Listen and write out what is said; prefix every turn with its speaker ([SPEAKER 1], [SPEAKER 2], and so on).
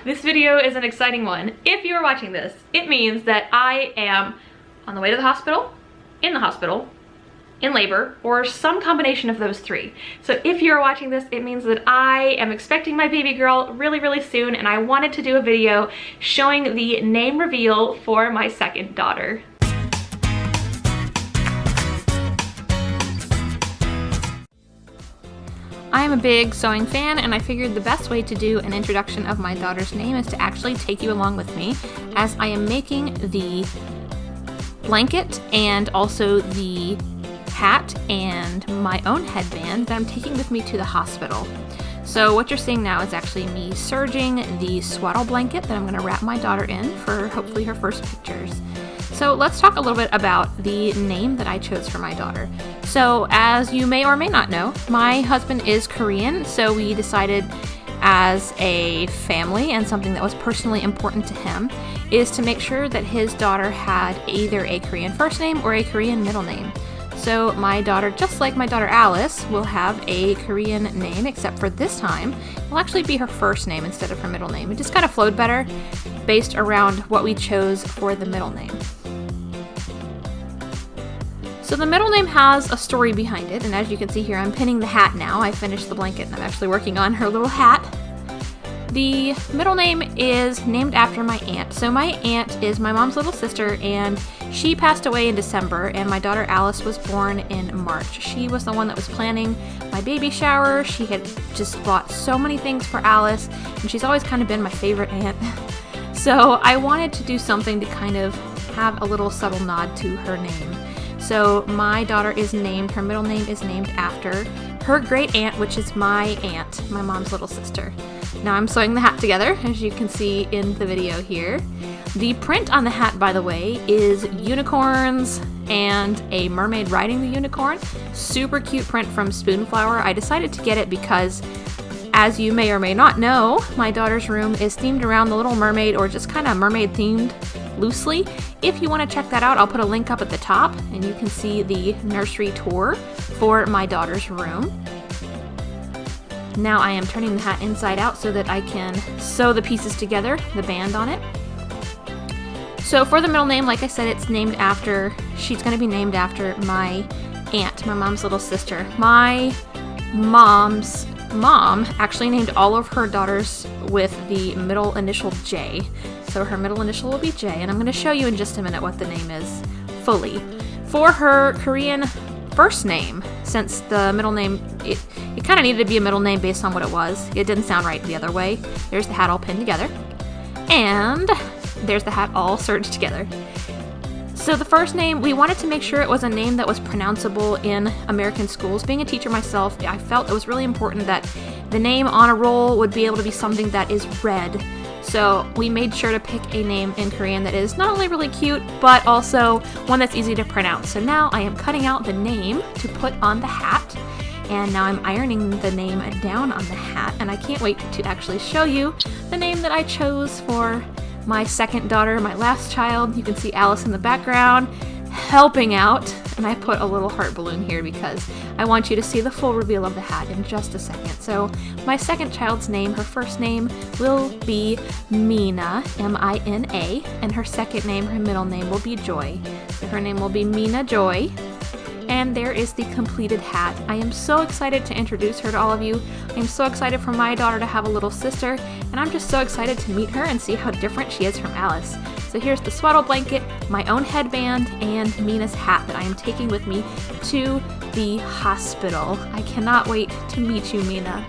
[SPEAKER 1] This video is an exciting one. If you are watching this, it means that I am on the way to the hospital, in labor, or some combination of those three. So if you're watching this, it means that I am expecting my baby girl really soon, and I wanted to do a video showing the name reveal for my second daughter. I am a big sewing fan, and I figured the best way to do an introduction of my daughter's name is to actually take you along with me as I am making the blanket and also the hat and my own headband that I'm taking with me to the hospital. So what you're seeing now is actually me serging the swaddle blanket that I'm going to wrap my daughter in for hopefully her first pictures. So let's talk a little bit about the name that I chose for my daughter. So as you may or may not know, my husband is Korean, so we decided as a family, and something that was personally important to him, is to make sure that his daughter had either a Korean first name or a Korean middle name. So my daughter, just like my daughter Alice, will have a Korean name, except for this time will actually be her first name instead of her middle name. It just kind of flowed better based around what we chose for the middle name. So the middle name has a story behind it, and as you can see here, I'm pinning the hat now. I finished the blanket and I'm actually working on her little hat. The middle name is named after my aunt. So my aunt is my mom's little sister, and she passed away in December, and my daughter Alice was born in March. She was the one that was planning my baby shower. She had just bought so many things for Alice, and she's always kind of been my favorite aunt. So I wanted to do something to kind of have a little subtle nod to her name. So my daughter is named, her middle name is named after her great aunt, which is my aunt, my mom's little sister. Now I'm sewing the hat together, as you can see in the video here. The print on the hat, by the way, is unicorns and a mermaid riding the unicorn. Super cute print from Spoonflower. I decided to get it because, as you may or may not know, my daughter's room is themed around the Little Mermaid, or just kind of mermaid themed loosely. If you want to check that out, I'll put a link up at the top, and you can see the nursery tour for my daughter's room. Now I am turning the hat inside out so that I can sew the pieces together, the band on it. So for the middle name, like I said, she's going to be named after my aunt, my mom's little sister. My mom's mom actually named all of her daughters with the middle initial J. So her middle initial will be J, and I'm going to show you in just a minute what the name is fully. For her Korean first name, since the middle name, it kind of needed to be a middle name based on what it was. It didn't sound right the other way. There's the hat all pinned together, and there's the hat all serged together. So the first name, we wanted to make sure it was a name that was pronounceable in American schools. Being a teacher myself, I felt it was really important that the name on a roll would be able to be something that is read. So we made sure to pick a name in Korean that is not only really cute, but also one that's easy to pronounce. So now I am cutting out the name to put on the hat, and now I'm ironing the name down on the hat, and I can't wait to actually show you the name that I chose for my second daughter, my last child. You can see Alice in the background helping out, and I put a little heart balloon here because I want you to see the full reveal of the hat in just a second. So my second child's name, her first name will be Mina, M-I-N-A, and her second name, her middle name, will be Joy. So her name will be Mina Joy. And there is the completed hat. I am so excited to introduce her to all of you. I'm so excited for my daughter to have a little sister, and I'm just so excited to meet her and see how different she is from Alice. So here's the swaddle blanket, my own headband, and Mina's hat that I am taking with me to the hospital. I cannot wait to meet you, Mina.